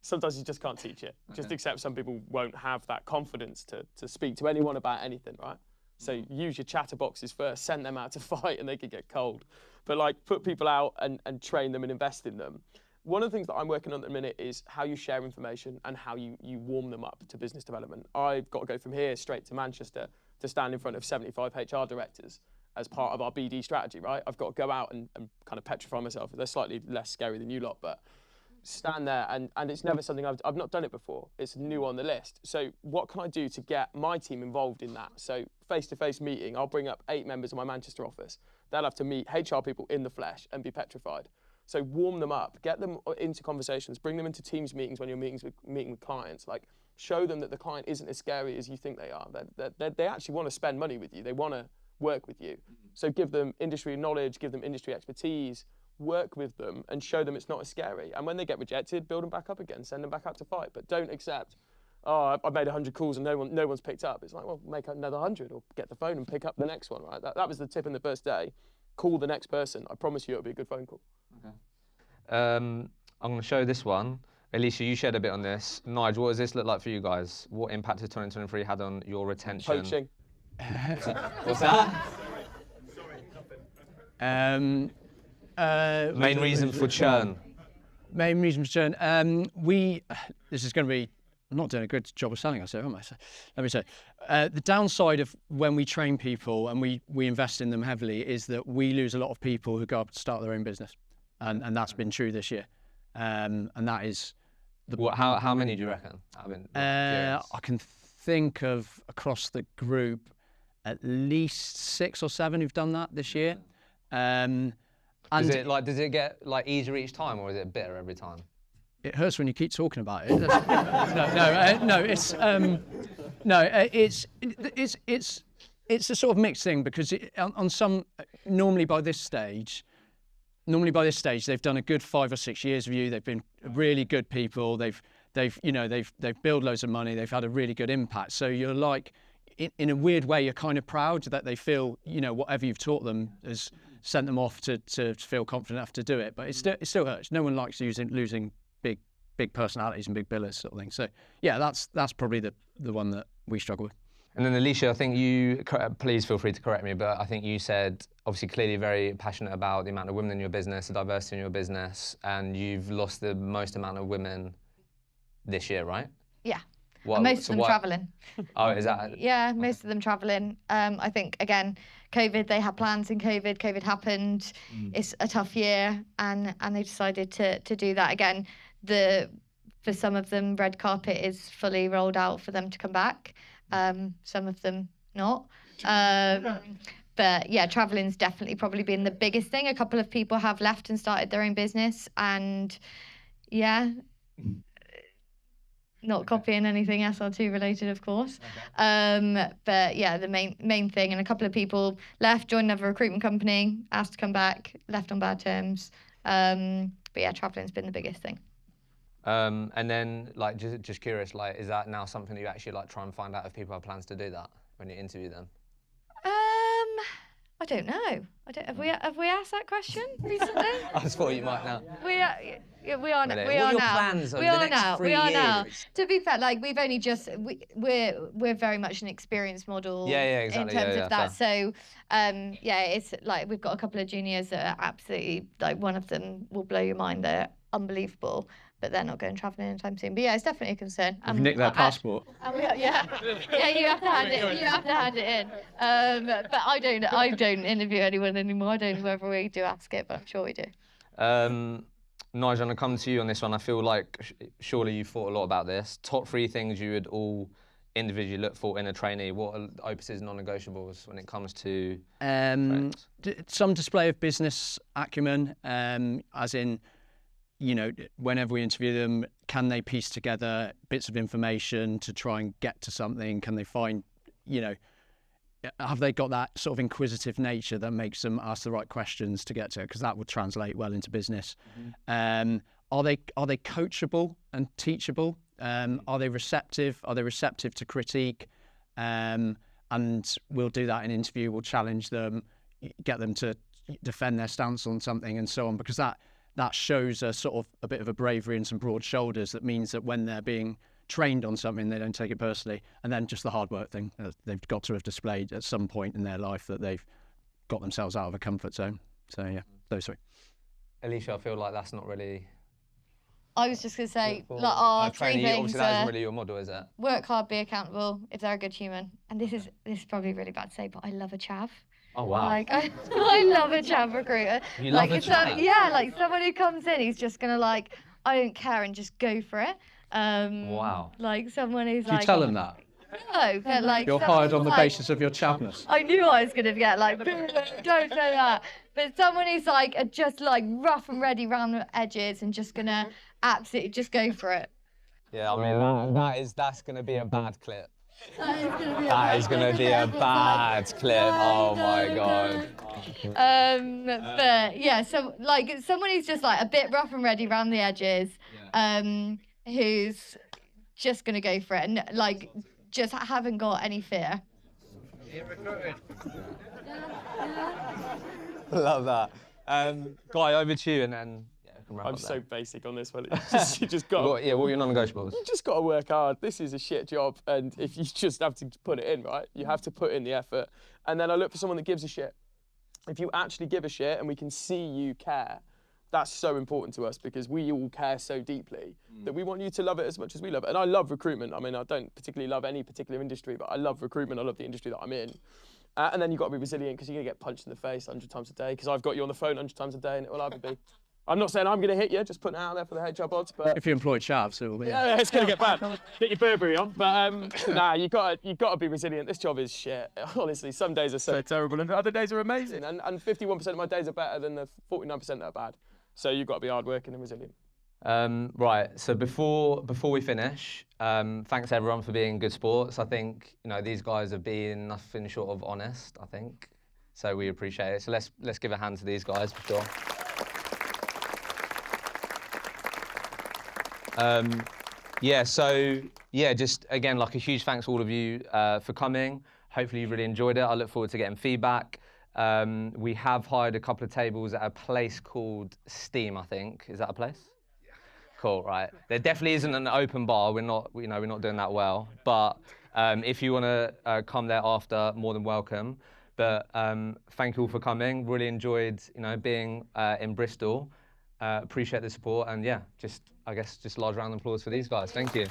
Sometimes you just can't teach it. Okay. Just accept some people won't have that confidence to speak to anyone about anything, right? So use your chatterboxes first, send them out to fight and they could get cold. But like put people out and train them and invest in them. One of the things that I'm working on at the minute is how you share information and how you warm them up to business development. I've got to go from here straight to Manchester to stand in front of 75 HR directors as part of our BD strategy, right? I've got to go out and kind of petrify myself. They're slightly less scary than you lot, but stand there and it's never something I've not done it before. It's new on the list. So what can I do to get my team involved in that? So face-to-face meeting, I'll bring up 8 members of my Manchester office. They'll have to meet HR people in the flesh and be petrified. So warm them up, get them into conversations, bring them into Teams meetings when you're meeting with clients. Like show them that the client isn't as scary as you think they are. They actually want to spend money with you. They want to work with you. So give them industry knowledge, give them industry expertise, work with them and show them it's not as scary. And when they get rejected, build them back up again, send them back out to fight. But don't accept, oh, I made 100 calls and no one's picked up. It's like, well, make another 100 or get the phone and pick up the next one, right? That was the tip in the first day. Call the next person. I promise you it'll be a good phone call. Okay. I'm going to show this one. Alicia, you shared a bit on this. Nigel, what does this look like for you guys? What impact has 2023 had on your retention? Poaching. What's that? Sorry. Main reason for churn. Main reason for churn. This is going to be, I'm not doing a good job of selling ourselves, am I? So, let me say, the downside of when we train people and we invest in them heavily is that we lose a lot of people who go up to start their own business. And that's been true this year. And that is... How many do you reckon? I can think of across the group at least 6 or 7 who've done that this year. Does it get like easier each time, or is it bitter every time? It hurts when you keep talking about it. It's a sort of mixed thing because normally by this stage they've done a good 5 or 6 years of you. They've been really good people. They've built loads of money. They've had a really good impact. So you're like, in a weird way, you're kind of proud that they feel, whatever you've taught them has sent them off to feel confident enough to do it. But it still hurts. No one likes losing big personalities and big billers sort of thing. So yeah, that's probably the one that we struggle with. And then Alicia, I think you, please feel free to correct me, but I think you said, obviously clearly very passionate about the amount of women in your business, the diversity in your business, and you've lost the most amount of women this year, right? Yeah. Most of them travelling. Oh, is that? Yeah, most of them travelling. I think, again, COVID, they had plans in COVID. COVID happened. It's a tough year, and they decided to do that again. For some of them, red carpet is fully rolled out for them to come back. Some of them not. But yeah, travelling's definitely probably been the biggest thing. A couple of people have left and started their own business, and yeah. Not copying anything SR2 related, of course. Okay. But yeah, the main thing, and a couple of people left, joined another recruitment company, asked to come back, left on bad terms. But yeah, travelling's been the biggest thing. And then, like, just curious, like, is that now something that you actually like try and find out if people have plans to do that when you interview them? I don't know. Have we asked that question recently? I just thought you might now. We are. Yeah, we are. Brilliant. We What are are your now. plans over we the are next now. 3 We are now. years? To be fair, like we've only just we're very much an experience model. Yeah, exactly. In terms Yeah, of that, fair. so yeah, it's like we've got a couple of juniors that are absolutely like one of them will blow your mind. They're unbelievable, but they're not going travelling anytime soon. But yeah, it's definitely a concern. You've nicked their passport. Yeah, you have to hand it. You have to hand it in. But I don't interview anyone anymore. I don't know whether we do ask it, but I'm sure we do. Nigel, I'm going to come to you on this one. I feel like surely you've thought a lot about this. Top 3 things you would all individually look for in a trainee. What are Opus's non-negotiables when it comes to some display of business acumen, as in, you know, whenever we interview them, can they piece together bits of information to try and get to something? Can they find, you know, have they got that sort of inquisitive nature that makes them ask the right questions to get to it? Because that would translate well into business. Are they coachable and teachable? Are they receptive? Are they receptive to critique? And we'll do that in interview. We'll challenge them, get them to defend their stance on something, and so on. Because that shows a sort of a bit of a bravery and some broad shoulders. That means that when they're being trained on something, they don't take it personally. And then just the hard work thing, they've got to have displayed at some point in their life that they've got themselves out of a comfort zone. So yeah, those 3. Alicia? I feel like that's not really. I was just going to say, like, our 3 trainee, things obviously that isn't really your model, is it? work hard, be accountable, if they're a good human. And this is probably really bad to say, but I love a chav. Oh wow. Like, I love a chav recruiter. You like, love a chav? Yeah, like someone who comes in, he's just going to like, I don't care and just go for it. Wow. Like someone who's Do like. you tell them that? No, but like. You're hired on the basis of your chavness. I knew I was going to get like, don't say that. But someone who's like, just like rough and ready around the edges and just going to absolutely just go for it. Yeah, I mean, that's going to be a bad clip. That is going to be a bad clip. Oh my God. But yeah, so like someone who's just like a bit rough and ready around the edges, who's just going to go for it and like just haven't got any fear. Love that. Guy, over to you, and then I'm so basic on this one. You just got. What are your non-negotiables? You just got to work hard. This is a shit job, and if you just have to put it in, right? You have to put in the effort. And then I look for someone that gives a shit. If you actually give a shit, and we can see you care, that's so important to us because we all care so deeply that we want you to love it as much as we love it. And I love recruitment. I mean, I don't particularly love any particular industry, but I love recruitment. I love the industry that I'm in. And then you've got to be resilient because you're going to get punched in the face 100 times a day because I've got you on the phone 100 times a day and it will either be. I'm not saying I'm going to hit you, just putting it out there for the HR bods, but... If you employ chavs, it will be. Yeah, it's going to get bad. Get your Burberry on. But nah, you got to be resilient. This job is shit. Honestly, some days are so terrible and other days are amazing. And 51% of my days are better than the 49% that are bad. So you've got to be hardworking and resilient. Right, so before we finish, thanks everyone for being good sports. I think, you know, these guys have been nothing short of honest, I think. So we appreciate it. So let's give a hand to these guys for sure. Just again, like a huge thanks to all of you for coming. Hopefully you really enjoyed it. I look forward to getting feedback. We have hired a couple of tables at a place called Steam, I think. Is that a place? Yeah. Cool, right. There definitely isn't an open bar. We're not doing that well. But if you want to come there after, more than welcome. But thank you all for coming. Really enjoyed, being in Bristol. Appreciate the support, and yeah, just large round of applause for these guys. Thank you.